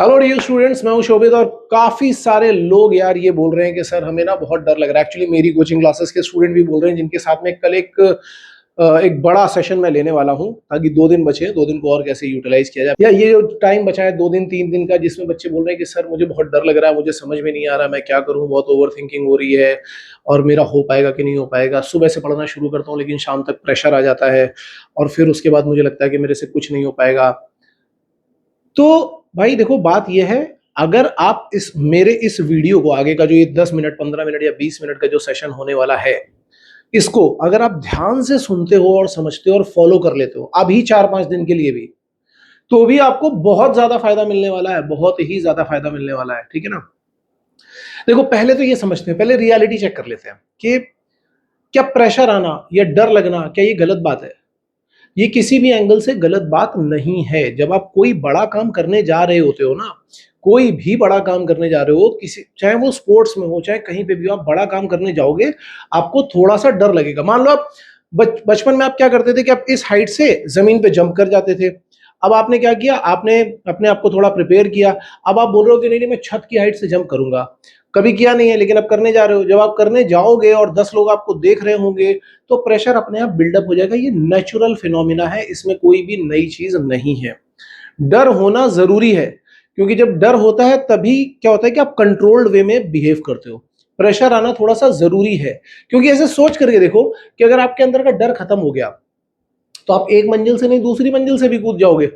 Hello dear students, मैं हूं शोभित। और काफी सारे लोग यार ये बोल रहे हैं कि सर हमें ना बहुत डर लग रहा है। एक्चुअली मेरी कोचिंग क्लासेस के स्टूडेंट भी बोल रहे हैं, जिनके साथ में कल एक बड़ा सेशन मैं लेने वाला हूं, ताकि 2 दिन बचे हैं, 2 दिन को और कैसे यूटिलाइज किया जाए। या ये जो टाइम बचा है 2 दिन 3 दिन का, जिसमें बच्चे बोल रहे हैं कि सर मुझे बहुत डर लग रहा है, मुझे समझ में नहीं आ रहा मैं क्या करूं, बहुत ओवर थिंकिंग हो रही है और मेरा हो पाएगा कि नहीं हो पाएगा। सुबह से पढ़ना शुरू करता हूं लेकिन शाम तक प्रेशर आ जाता है और फिर उसके बाद मुझे लगता है कि मेरे से कुछ नहीं हो पाएगा। तो भाई देखो, बात यह है, अगर आप इस वीडियो को आगे का जो ये 10 मिनट 15 मिनट या 20 मिनट का जो सेशन होने वाला है, इसको अगर आप ध्यान से सुनते हो और समझते हो और फॉलो कर लेते हो अभी 4-5 दिन के लिए भी, तो भी आपको बहुत ज्यादा फायदा मिलने वाला है, बहुत ही ज्यादा फायदा मिलने वाला है। ठीक है ना। देखो, पहले तो ये समझते हैं, पहले रियलिटी चेक कर लेते हैं कि क्या प्रेशर आना या डर लगना क्या ये गलत बात है। ये किसी भी एंगल से गलत बात नहीं है। जब आप कोई बड़ा काम करने जा रहे होते हो ना, कोई भी बड़ा काम करने जा रहे हो, किसी चाहे वो स्पोर्ट्स में हो चाहे कहीं पे भी हो, आप बड़ा काम करने जाओगे, आपको थोड़ा सा डर लगेगा। मान लो आप बचपन में आप क्या करते थे कि आप इस हाइट से जमीन पे जंप कर जाते थे। अब आपने क्या किया, आपने अपने आप को थोड़ा प्रिपेयर किया। अब आप बोल रहे हो कि नहीं नहीं, मैं छत की हाइट से जंप करूंगा। कभी किया नहीं है लेकिन अब करने जा रहे हो। जब आप करने जाओगे और 10 लोग आपको देख रहे होंगे, तो प्रेशर अपने आप बिल्डअप हो जाएगा। ये नेचुरल फिनोमिना है, इसमें कोई भी नई चीज नहीं है। डर होना जरूरी है, क्योंकि जब डर होता है तभी क्या होता है कि आप कंट्रोल्ड वे में बिहेव करते हो। प्रेशर आना थोड़ा सा जरूरी है, क्योंकि ऐसे सोच करके देखो कि अगर आपके अंदर का डर खत्म हो गया, तो आप एक मंजिल से नहीं दूसरी मंजिल से भी कूद जाओगे,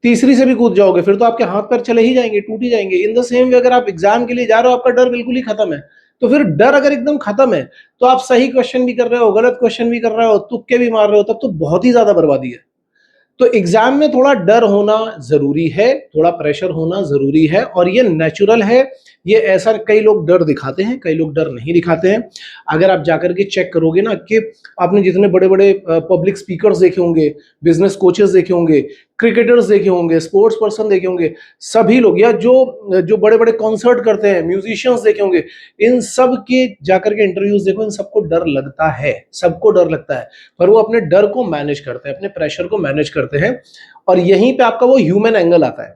तीसरी से भी कूद जाओगे, फिर तो आपके हाथ पैर चले ही जाएंगे, टूट ही जाएंगे। इन द सेम वे, अगर आप एग्जाम के लिए जा रहे हो, आपका डर बिल्कुल ही खत्म है, तो फिर डर अगर एकदम खत्म है, तो आप सही क्वेश्चन भी कर रहे हो, गलत क्वेश्चन भी कर रहे हो, तुक्के भी मार रहे हो, तब तो बहुत ही ज्यादा बर्बादी है। तो एग्जाम में थोड़ा डर होना जरूरी है, थोड़ा प्रेशर होना जरूरी है, और ये नेचुरल है। ये ऐसा, कई लोग डर दिखाते हैं, कई लोग डर नहीं दिखाते हैं। अगर आप जाकर के चेक करोगे ना कि आपने जितने बड़े बड़े पब्लिक स्पीकर्स देखे होंगे, बिजनेस कोचेस देखे होंगे, क्रिकेटर्स देखे होंगे, स्पोर्ट्स पर्सन देखे होंगे, सभी लोग, या जो जो बड़े बड़े कॉन्सर्ट करते हैं, म्यूजिशियंस देखे होंगे, इन सब के जाकर के इंटरव्यूज देखो, इन सबको डर लगता है, सबको डर लगता है। पर वो अपने डर को मैनेज करते हैं, अपने प्रेशर को मैनेज करते हैं। और यहीं पे आपका वो ह्यूमन एंगल आता है,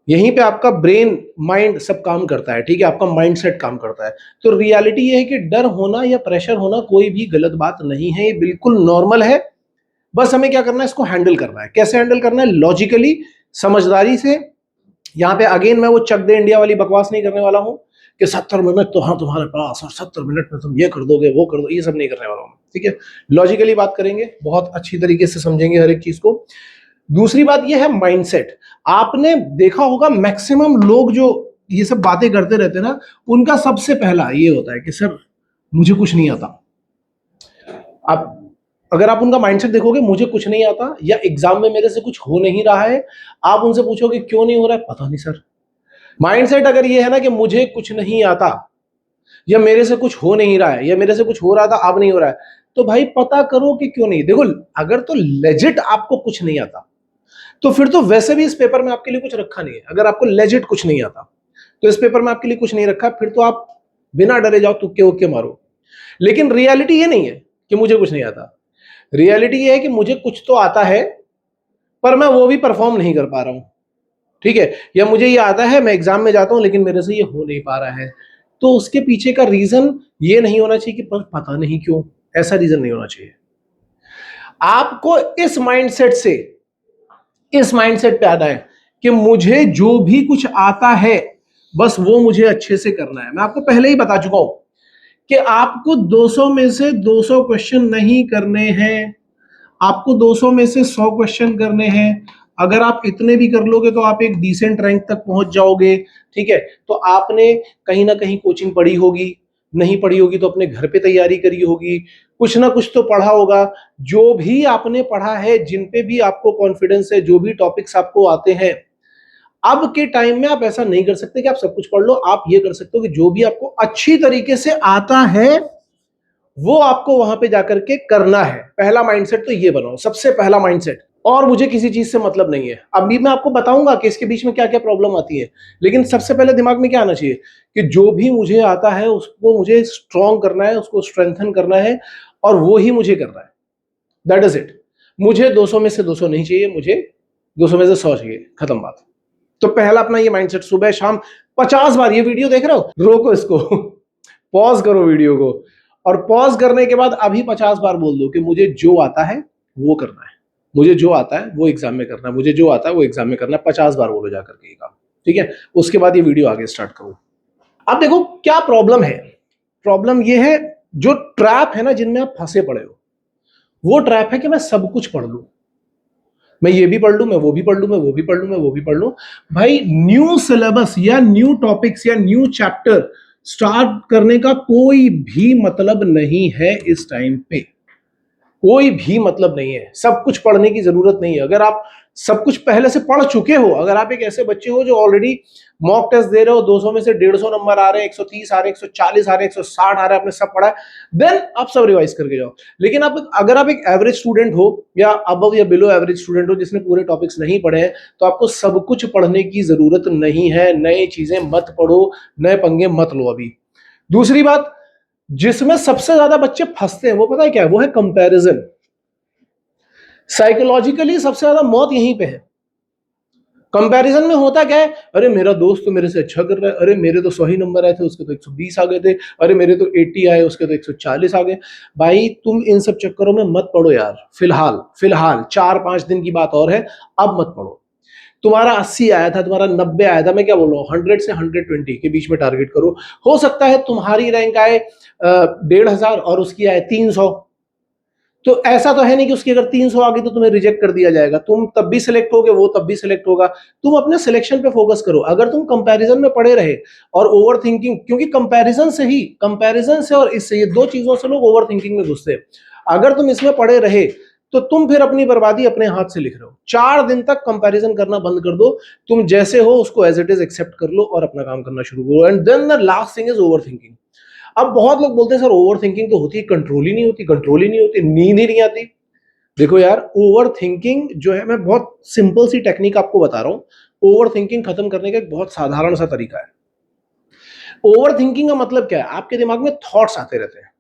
यहीं पे आपका ब्रेन माइंड सब काम करता है। ठीक है, आपका माइंडसेट काम करता है। तो रियलिटी ये है कि डर होना या प्रेशर होना कोई भी गलत बात नहीं है, ये बिल्कुल नॉर्मल है। बस हमें क्या करना है, इसको हैंडल करना है। कैसे हैंडल करना है? लॉजिकली, समझदारी से। यहाँ पे अगेन मैं वो चक दे इंडिया वाली बकवास नहीं करने वाला हूँ कि 70 मिनट तो हाँ तुम्हारे पास और 70 मिनट में तुम ये कर दोगे वो कर दो, ये सब नहीं करने वाला हूँ। ठीक है, लॉजिकली बात करेंगे, बहुत अच्छी तरीके से समझेंगे हर एक चीज को। दूसरी बात ये है माइंडसेट। आपने देखा होगा मैक्सिमम लोग जो ये सब बातें करते रहते हैं ना, उनका सबसे पहला ये होता है कि सर मुझे कुछ नहीं आता। आप अगर आप उनका माइंडसेट देखोगे, मुझे कुछ नहीं आता, या एग्जाम में मेरे से कुछ हो नहीं रहा है, आप उनसे पूछोगे क्यों नहीं हो रहा है, पता नहीं सर। माइंडसेट अगर ये है ना कि मुझे कुछ नहीं आता, या मेरे से कुछ हो नहीं रहा है, या मेरे से कुछ हो रहा था अब नहीं हो रहा है, तो भाई पता करो कि क्यों नहीं। देखो, अगर तो लेजिट आपको कुछ नहीं आता, तो फिर तो वैसे भी इस पेपर में आपके लिए कुछ रखा नहीं है। अगर आपको लेजिट कुछ नहीं आता, तो इस पेपर में आपके लिए कुछ नहीं रखा, फिर तो आप बिना डरे जाओ, तुक्के उक्के मारो। लेकिन रियलिटी ये नहीं है कि मुझे कुछ नहीं आता। रियलिटी ये है कि मुझे कुछ तो आता है, पर मैं वो भी परफॉर्म नहीं कर पा रहा हूं। ठीक है, या मुझे ये आता है, मैं एग्जाम में जाता हूं लेकिन मेरे से ये हो नहीं पा रहा है। तो उसके पीछे का रीजन ये नहीं होना चाहिए कि पता नहीं क्यों, ऐसा रीजन नहीं होना चाहिए। आपको इस माइंडसेट पे आना है कि मुझे जो भी कुछ आता है, बस वो मुझे अच्छे से करना है। मैं आपको पहले ही बता चुका हूं कि आपको 200 में से 200 क्वेश्चन नहीं करने हैं, आपको 200 में से 100 क्वेश्चन करने हैं। अगर आप इतने भी कर लोगे तो आप एक डिसेंट रैंक तक पहुंच जाओगे। ठीक है, तो आपने कहीं ना कहीं कोचिंग पढ़ी होगी, नहीं पढ़ी होगी तो अपने घर पे तैयारी करी होगी, कुछ ना कुछ तो पढ़ा होगा। जो भी आपने पढ़ा है, जिन पे भी आपको कॉन्फिडेंस है, जो भी टॉपिक्स आपको आते हैं, अब के टाइम में आप ऐसा नहीं कर सकते कि आप सब कुछ पढ़ लो। आप ये कर सकते हो कि जो भी आपको अच्छी तरीके से आता है, वो आपको वहां पे जाकर के करना है। पहला माइंडसेट तो ये बनाओ, सबसे पहला माइंडसेट। और मुझे किसी चीज से मतलब नहीं है। अभी मैं आपको बताऊंगा कि इसके बीच में क्या क्या प्रॉब्लम आती है, लेकिन सबसे पहले दिमाग में क्या आना चाहिए कि जो भी मुझे आता है उसको मुझे स्ट्रॉन्ग करना है, उसको स्ट्रेंथन करना है, और वो ही मुझे करना है। That is it. मुझे 200 में से 200 नहीं चाहिए, मुझे 200 में से 100 चाहिए, खत्म बात। तो पहला अपना ये माइंडसेट, सुबह शाम 50 बार, ये वीडियो देख रहे हो, रोको इसको पॉज करो वीडियो को, और पॉज करने के बाद अभी 50 बार बोल दो कि मुझे जो आता है वो करना है, मुझे जो आता है वो एग्जाम में करना है, मुझे जो आता है वो एग्जाम में करना है। 50 बार बोलो जाकर के ये काम, ठीक है। उसके बाद ये वीडियो आगे स्टार्ट करो। अब देखो क्या प्रॉब्लम है, प्रॉब्लम ये है, जो ट्रैप है ना जिनमें आप फंसे पड़े हो, वो ट्रैप है कि मैं सब कुछ पढ़ लूं, मैं ये भी पढ़ लूं, मैं वो भी पढ़ लूं, मैं वो भी पढ़ लूं, मैं वो भी पढ़ लूं। भाई न्यू सिलेबस या न्यू टॉपिक्स या न्यू चैप्टर स्टार्ट करने का कोई भी मतलब नहीं है इस टाइम पे, कोई भी मतलब नहीं है। सब कुछ पढ़ने की जरूरत नहीं है। अगर आप सब कुछ पहले से पढ़ चुके हो, अगर आप एक ऐसे बच्चे हो जो ऑलरेडी मॉक टेस्ट दे रहे हो, 200 में से 150 नंबर आ रहे हैं, 130 आ रहे हैं, 140 आ रहे हैं, 160 आ रहे हैं, आपने सब पढ़ा है, देन आप सब रिवाइज करके जाओ। लेकिन आप अगर आप एक एवरेज स्टूडेंट हो या अबव या बिलो एवरेज स्टूडेंट हो जिसने पूरे टॉपिक्स नहीं पढ़े हैं, तो आपको सब कुछ पढ़ने की जरूरत नहीं है। नई चीजें मत पढ़ो, नए पंगे मत लो अभी। दूसरी बात जिसमें सबसे ज्यादा बच्चे फंसते हैं वो पता है क्या है, वो है कंपैरिजन। साइकोलॉजिकली सबसे ज्यादा मौत यहीं पे है। कंपैरिजन में होता क्या है, अरे मेरा दोस्त तो मेरे से अच्छा कर रहा है, अरे मेरे तो 100 ही नंबर आए थे, उसके तो 120 आ गए थे, अरे मेरे तो 80 आए, उसके तो 140 आ गए। भाई तुम इन सब चक्करों में मत पड़ो यार। फिलहाल फिलहाल 4-5 दिन की बात और है, अब मत पड़ो। तुम्हारा 80 आया था, तुम्हारा 90 आया था, मैं क्या बोल रहा हूँ, 100 से 120 के बीच में टारगेट करो। हो सकता है तुम्हारी रैंक आए 1500 और उसकी आए 300, तो ऐसा तो है नहीं कि उसकी अगर 300 आ गई तो तुम्हें रिजेक्ट कर दिया जाएगा, तुम तब भी सिलेक्ट होगे, वो तब भी सिलेक्ट होगा। तुम अपने सिलेक्शन पे फोकस करो। अगर तुम कंपैरिजन में पड़े रहे और ओवर थिंकिंग, क्योंकि कंपैरिजन से और इससे, ये दो चीजों से लोग ओवर थिंकिंग में घुसते हैं। अगर तुम इसमें पड़े रहे तो तुम फिर अपनी बर्बादी अपने हाथ से लिख रहे हो। 4 दिन तक कंपैरिजन करना बंद कर दो, तुम जैसे हो उसको एज इट इज एक्सेप्ट कर लो और अपना काम करना शुरू करो। And then the last thing is overthinking. अब बहुत लोग बोलते हैं सर ओवर थिंकिंग तो होती है, कंट्रोल ही नहीं होती, कंट्रोल ही नहीं होती, नींद ही नहीं आती। देखो यार, ओवर थिंकिंग जो है, मैं बहुत सिंपल सी टेक्निक आपको बता रहा हूं। ओवर थिंकिंग खत्म करने का एक बहुत साधारण सा तरीका है। ओवर थिंकिंग का मतलब क्या है, आपके दिमाग में थॉट्स आते रहते हैं।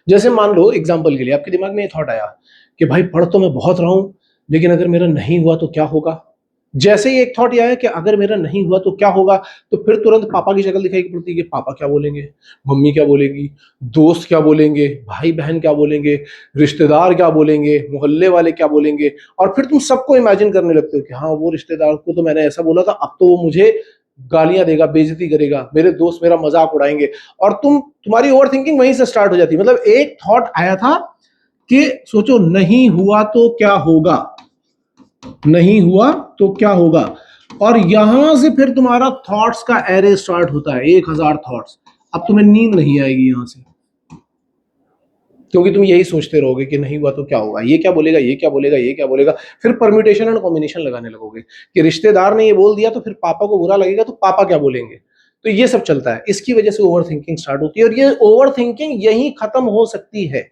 जैसे मान लो एग्जांपल के लिए आपके दिमाग में ये थॉट आया कि भाई पढ़ तो मैं बहुत रहा हूं, लेकिन अगर मेरा नहीं हुआ तो क्या होगा। जैसे ही एक थॉट आया कि अगर मेरा नहीं हुआ तो क्या होगा, तो फिर तुरंत पापा की शक्ल दिखाई पड़ती है कि पापा क्या बोलेंगे, मम्मी क्या बोलेगी, दोस्त क्या बोलेंगे, भाई बहन क्या बोलेंगे, रिश्तेदार क्या बोलेंगे, मोहल्ले वाले क्या बोलेंगे। और फिर तुम सबको इमेजिन करने लगते हो कि हाँ वो रिश्तेदार को तो मैंने ऐसा बोला था, अब तो वो मुझे गालियां देगा, बेइज्जती करेगा, मेरे दोस्त मेरा मजाक उड़ाएंगे। और तुम्हारी ओवर थिंकिंग वहीं से स्टार्ट हो जाती है। मतलब एक थॉट आया था कि सोचो नहीं हुआ तो क्या होगा, नहीं हुआ तो क्या होगा, और यहां से फिर तुम्हारा थॉट्स का एरे स्टार्ट होता है, 1000 थॉट्स। अब तुम्हें नींद नहीं आएगी यहां से, क्योंकि तुम यही सोचते रहोगे कि नहीं हुआ तो क्या होगा, ये क्या बोलेगा, ये क्या बोलेगा, ये क्या बोलेगा। फिर परम्यूटेशन एंड कॉम्बिनेशन लगाने लगोगे कि रिश्तेदार ने ये बोल दिया तो फिर पापा को बुरा लगेगा, तो पापा क्या बोलेंगे। तो ये सब चलता है, इसकी वजह से ओवर थिंकिंग स्टार्ट होती है। और ये ओवर थिंकिंग यही खत्म हो सकती है,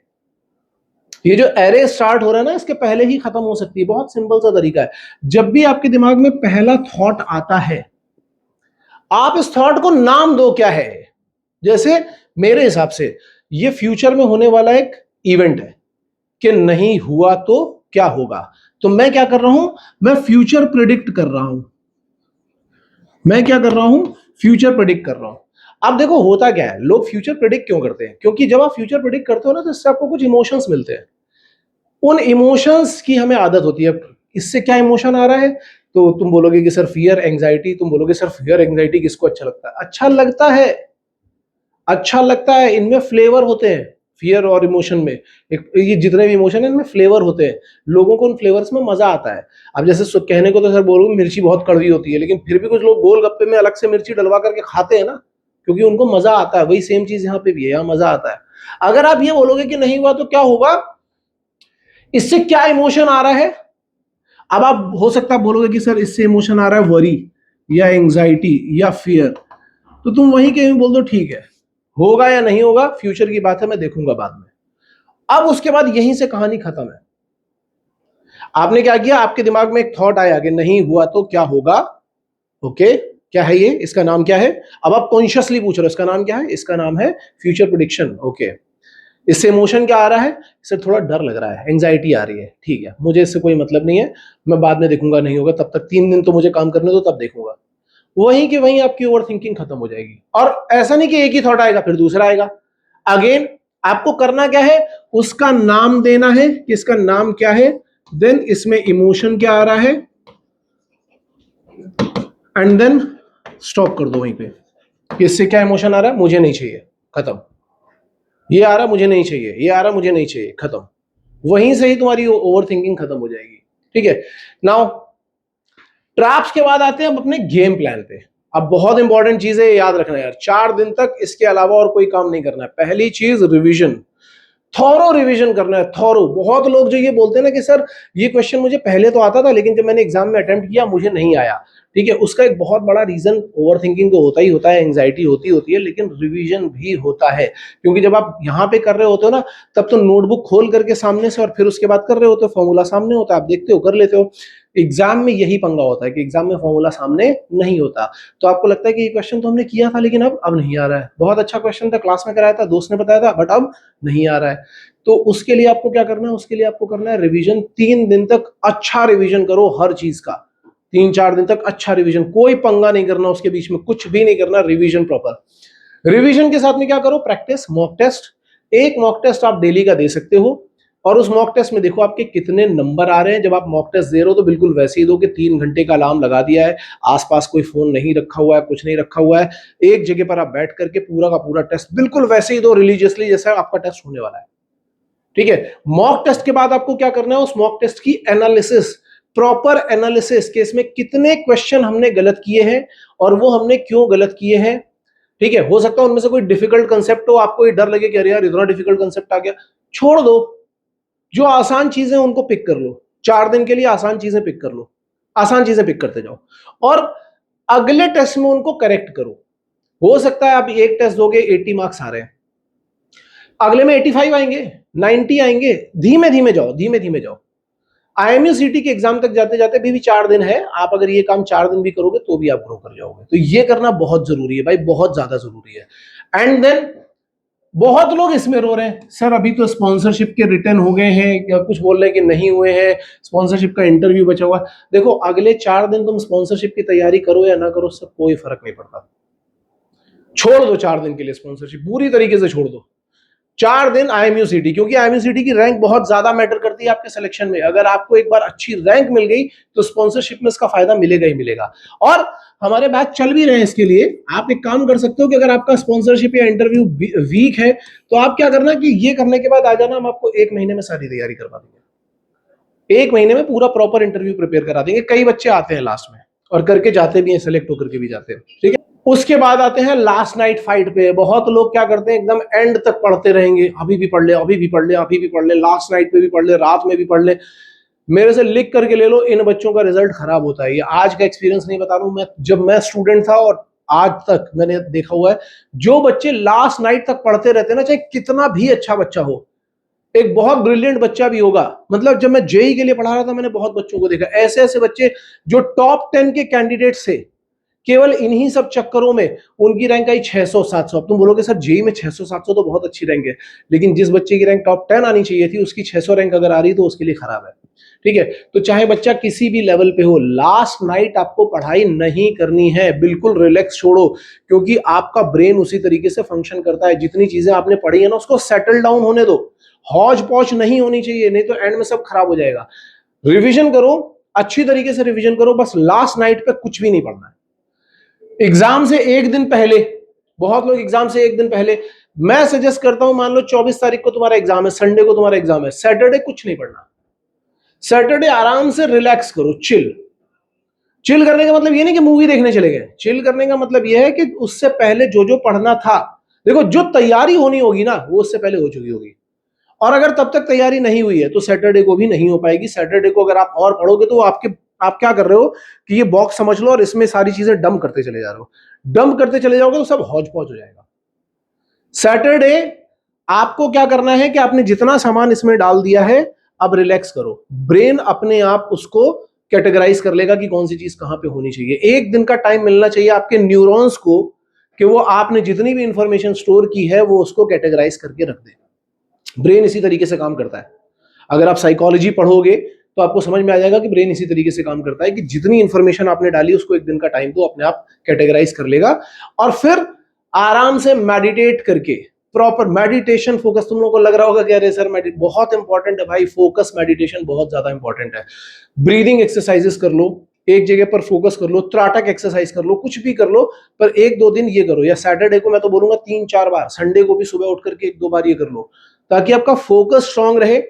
ये जो एरे स्टार्ट हो रहा है ना, इसके पहले ही खत्म हो सकती है। बहुत सिंपल सा तरीका है। जब भी आपके दिमाग में पहला थॉट आता है, आप इस थॉट को नाम दो क्या है। जैसे मेरे हिसाब से ये फ्यूचर में होने वाला एक इवेंट है कि नहीं हुआ तो क्या होगा। तो मैं क्या कर रहा हूं, मैं फ्यूचर प्रिडिक्ट कर रहा हूं। मैं क्या कर रहा हूं, फ्यूचर प्रिडिक्ट कर रहा हूं। अब देखो होता क्या है, लोग फ्यूचर प्रिडिक्ट क्यों करते हैं, क्योंकि जब आप फ्यूचर प्रिडिक्ट करते हो ना, तो इससे आपको कुछ इमोशंस मिलते हैं। उन इमोशंस की हमें आदत होती है। इससे क्या इमोशन आ रहा है, तो तुम बोलोगे कि सर फियर एंजाइटी, तुम बोलोगे सर फियर एंजाइटी किसको अच्छा लगता है। अच्छा लगता है, अच्छा लगता है। इनमें फ्लेवर होते हैं, फियर और इमोशन में, ये जितने भी इमोशन है इनमें फ्लेवर होते हैं। लोगों को उन फ्लेवर्स में मजा आता है। अब जैसे कहने को तो सर बोलोगे मिर्ची बहुत कड़वी होती है, लेकिन फिर भी कुछ लोग गोलगप्पे में अलग से मिर्ची डलवा करके खाते हैं ना, क्योंकि उनको मजा आता है। वही सेम चीज यहाँ पे भी है, यहाँ मजा आता है। अगर आप ये बोलोगे कि नहीं हुआ तो क्या होगा, इससे क्या इमोशन आ रहा है। अब आप हो सकता है बोलोगे कि सर इससे इमोशन आ रहा है वरी या एंजाइटी या फियर, तो तुम वही कहीं बोल दो ठीक है, होगा या नहीं होगा फ्यूचर की बात है, मैं देखूंगा बाद में। अब उसके बाद यहीं से कहानी खत्म है। आपने क्या किया, आपके दिमाग में एक थॉट आया कि नहीं हुआ तो क्या होगा। ओके, क्या है ये, इसका नाम क्या है। अब आप कॉन्शियसली पूछ रहे हो इसका नाम क्या है, इसका नाम है फ्यूचर प्रेडिक्शन। ओके, इससे इमोशन क्या आ रहा है, इससे थोड़ा डर लग रहा है, एंजाइटी आ रही है, ठीक है, मुझे इससे कोई मतलब नहीं है, मैं बाद में देखूंगा, नहीं होगा तब तक 3 दिन तो मुझे काम करने दो, तब देखूंगा। वहीं कि वहीं आपकी ओवर थिंकिंग खत्म हो जाएगी। और ऐसा नहीं कि एक ही थॉट आएगा फिर दूसरा आएगा। अगेन आपको करना क्या है, उसका नाम देना है कि इसका नाम क्या है, देन इसमें इमोशन क्या आ रहा है, एंड देन स्टॉप कर दो वहीं पे कि इससे क्या इमोशन आ रहा है, मुझे नहीं चाहिए, खत्म। ये आ रहा मुझे नहीं चाहिए, ये आ रहा मुझे नहीं चाहिए, खत्म। वहीं से ही तुम्हारी ओवर थिंकिंग खत्म हो जाएगी। ठीक है, नाउ ट्रैप्स के बाद आते हैं अब अपने गेम प्लान पे। अब बहुत इंपॉर्टेंट चीज है, याद रखना यार, 4 दिन तक इसके अलावा और कोई काम नहीं करना है। पहली चीज रिवीजन, थॉरो रिवीजन करना है, थॉरो। बहुत लोग जो ये बोलते हैं ना कि सर ये क्वेश्चन मुझे पहले तो आता था लेकिन जब मैंने एग्जाम में अटेम्प्ट किया मुझे नहीं आया। ठीक है, उसका एक बहुत बड़ा रीजन ओवर थिंकिंग तो होता ही होता है, एंजाइटी होती है, लेकिन रिवीजन भी होता है। क्योंकि जब आप यहाँ पे कर रहे होते हो ना, तब तो नोटबुक खोल करके सामने से और फिर उसके बाद कर रहे होते हो, फॉर्मूला सामने होता है, आप देखते हो, कर लेते हो। एग्जाम में यही पंगा होता है कि एग्जाम में फॉर्मूला सामने नहीं होता, तो आपको लगता है कि ये क्वेश्चन तो हमने किया था लेकिन अब नहीं आ रहा है, बहुत अच्छा क्वेश्चन था, क्लास में कराया था, दोस्त ने बताया था, बट अब नहीं आ रहा है। तो उसके लिए आपको क्या करना है, उसके लिए आपको करना है रिवीजन। 3 दिन तक अच्छा रिवीजन करो हर चीज का, 3-4 दिन तक अच्छा रिवीजन, कोई पंगा नहीं करना उसके बीच में, कुछ भी नहीं करना, रिवीजन प्रॉपर। रिवीजन के साथ में क्या करो, प्रैक्टिस मॉक टेस्ट। एक मॉक टेस्ट आप डेली का दे सकते हो, और उस मॉक टेस्ट में देखो आपके कितने नंबर आ रहे हैं। जब आप मॉक टेस्ट दे रहे हो तो बिल्कुल वैसे ही दो कि 3 घंटे का अलार्म लगा दिया है, आसपास कोई फोन नहीं रखा हुआ है, कुछ नहीं रखा हुआ है, एक जगह पर आप बैठ करके पूरा का पूरा टेस्ट बिल्कुल वैसे ही दो, रिलीजियसली जैसा आपका टेस्ट होने वाला है। ठीक है, मॉक टेस्ट के बाद आपको क्या करना है, उस मॉक टेस्ट की एनालिसिस, प्रॉपर एनालिसिस के इसमें कितने क्वेश्चन हमने गलत किए हैं और वो हमने क्यों गलत किए हैं। ठीक है, हो सकता है उनमें से कोई डिफिकल्ट कंसेप्ट हो, आपको ये डर लगे कि अरे यार इतना डिफिकल्ट कंसेप्ट आ गया, छोड़ दो, जो आसान चीजें उनको पिक कर लो। 4 दिन के लिए आसान चीजें पिक कर लो, आसान चीजें पिक करते जाओ, और अगले टेस्ट में उनको करेक्ट करो। हो सकता है आप एक टेस्ट दोगे 80 मार्क्स आ रहे हैं, अगले में 85 आएंगे, 90 आएंगे, धीमे धीमे जाओ, धीमे धीमे जाओ। आईएमयू सीटी के एग्जाम तक जाते जाते भी 4 दिन है, आप अगर ये काम 4 दिन भी करोगे तो भी आप ग्रो कर जाओगे। तो ये करना बहुत जरूरी है भाई, बहुत ज्यादा जरूरी है। एंड देन बहुत लोग इसमें रो रहे हैं, सर अभी तो स्पॉन्सरशिप के रिटर्न हो गए हैं, या कुछ बोल रहे हैं कि नहीं हुए हैं, स्पॉन्सरशिप का इंटरव्यू बचा हुआ। देखो अगले 4 दिन तुम स्पॉन्सरशिप की तैयारी करो या ना करो, उससे कोई फर्क नहीं पड़ता, छोड़ दो 4 दिन के लिए स्पॉन्सरशिप, पूरी तरीके से छोड़ दो। 4 दिन आईएमयू सिटी, क्योंकि आईएमयू सिटी की रैंक बहुत ज्यादा मैटर करती है आपके सिलेक्शन में। अगर आपको एक बार अच्छी रैंक मिल गई तो स्पॉन्सरशिप में इसका फायदा मिलेगा ही मिलेगा। और हमारे बैच चल भी रहे हैं इसके लिए, आप एक काम कर सकते हो कि अगर आपका स्पॉन्सरशिप या इंटरव्यू वीक है तो आप क्या करना कि ये करने के बाद आ जाना, हम आपको 1 महीने में सारी तैयारी करवा देंगे, 1 महीने में पूरा प्रॉपर इंटरव्यू प्रिपेयर करा देंगे। कई बच्चे आते हैं लास्ट में और करके जाते भी हैं, सेलेक्ट होकर के भी जाते हैं। ठीक है, उसके बाद आते हैं लास्ट नाइट फाइट पे। बहुत लोग क्या करते हैं, एकदम एंड तक पढ़ते रहेंगे, अभी भी पढ़ ले, अभी भी पढ़ ले, अभी भी पढ़ ले, लास्ट नाइट पे भी पढ़ ले, रात में भी पढ़ ले। मेरे से लिख करके ले लो, इन बच्चों का रिजल्ट खराब होता है। ये आज का एक्सपीरियंस नहीं बता रहा हूं मैं, जब मैं स्टूडेंट था और आज तक मैंने देखा हुआ है, जो बच्चे लास्ट नाइट तक पढ़ते रहते हैं ना, चाहे कितना भी अच्छा बच्चा हो, एक बहुत ब्रिलियंट बच्चा भी होगा, मतलब जब मैं जेई के लिए पढ़ा रहा था मैंने बहुत बच्चों को देखा, ऐसे ऐसे बच्चे जो टॉप 10 के कैंडिडेट्स थे, केवल इन्हीं सब चक्करों में उनकी रैंक आई 600-700। अब तुम बोलोगे सर जेई में 600-700 तो बहुत अच्छी रैंक है, लेकिन जिस बच्चे की रैंक टॉप 10 आनी चाहिए थी उसकी 600 रैंक अगर आ रही तो उसके लिए खराब है। ठीक है, तो चाहे बच्चा किसी भी लेवल पे हो, लास्ट नाइट आपको पढ़ाई नहीं करनी है, बिल्कुल रिलैक्स छोड़ो, क्योंकि आपका ब्रेन उसी तरीके से फंक्शन करता है। जितनी चीजें आपने पढ़ी है ना उसको सेटल डाउन होने दो, हौज पौच नहीं होनी चाहिए, नहीं तो एंड में सब खराब हो जाएगा। रिवीजन करो, अच्छी तरीके से रिवीजन करो, बस लास्ट नाइट पे कुछ भी नहीं पढ़ना है। एग्जाम से एक दिन पहले, बहुत लोग एग्जाम से एक दिन पहले, मैं सजेस्ट करता हूं, मान लो 24 तारीख को तुम्हारा एग्जाम है, संडे को तुम्हारा एग्जाम है, सैटरडे कुछ नहीं पढ़ना। सैटरडे आराम से रिलैक्स करो, चिल। चिल करने का मतलब ये नहीं कि मूवी देखने चले गए, चिल करने का मतलब ये है कि उससे पहले जो जो पढ़ना था, देखो जो तैयारी होनी होगी ना वो उससे पहले हो चुकी होगी, और अगर तब तक तैयारी नहीं हुई है तो सैटरडे को भी नहीं हो पाएगी। सैटरडे को अगर आप और पढ़ोगे तो आप क्या कर रहे हो कि ये बॉक्स समझ लो और इसमें सारी चीजें डंप करते चले जा रहे हो, डंप करते चले जाओगे तो सब हौज पौच हो जाएगा। सैटरडे आपको क्या करना है कि आपने जितना सामान इसमें डाल दिया है अब रिलैक्स करो, ब्रेन अपने आप उसको कैटेगराइज कर लेगा कि कौन सी चीज कहां पे होनी चाहिए। एक दिन का टाइम मिलना चाहिए आपके न्यूरॉन्स को कि वो आपने जितनी भी इंफॉर्मेशन स्टोर की है वो उसको कैटेगराइज करके रख दे। ब्रेन इसी तरीके से काम करता है। अगर आप साइकोलॉजी पढ़ोगे तो आपको समझ में आ जाएगा कि ब्रेन इसी तरीके से काम करता है कि जितनी इंफॉर्मेशन आपने डाली उसको एक दिन का टाइम दो, अपने आप कैटेगराइज कर लेगा और फिर आराम से मेडिटेट करके प्रॉपर मेडिटेशन फोकस। तुम लोगों को लग रहा होगा कि अरे सर मेडिट बहुत इंपॉर्टेंट है भाई, फोकस मेडिटेशन बहुत ज्यादा इंपॉर्टेंट है। ब्रीदिंग एक्सरसाइजेस कर लो, एक जगह पर फोकस कर लो, त्राटक एक्सरसाइज कर लो, कुछ भी कर लो, पर एक दो दिन ये करो, या सैटरडे को मैं तो बोलूंगा 3-4 बार, संडे को भी सुबह उठ करके 1-2 बार ये कर लो, ताकि आपका फोकस स्ट्रांग रहे।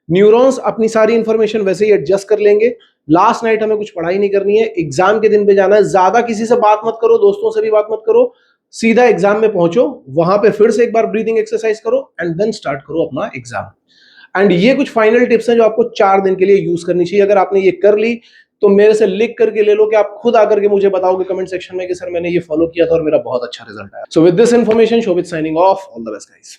न्यूरॉन्स अपनी सारी इंफॉर्मेशन वैसे ही एडजस्ट कर लेंगे। लास्ट नाइट हमें कुछ पढ़ाई नहीं करनी है, एग्जाम के दिन पे जाना है। ज्यादा किसी से बात मत करो, दोस्तों से भी बात मत करो, सीधा एग्जाम में पहुंचो, वहां पे फिर से एक बार ब्रीदिंग एक्सरसाइज करो एंड देन स्टार्ट करो अपना एग्जाम। एंड ये कुछ फाइनल टिप्स हैं जो आपको 4 दिन के लिए यूज करनी चाहिए। अगर आपने ये कर ली तो मेरे से लिख करके ले लो कि आप खुद आकर के मुझे बताओगे कमेंट सेक्शन में कि सर मैंने ये फॉलो किया था और मेरा बहुत अच्छा रिजल्ट आया। So with this information, Shobhit signing off. All the best guys.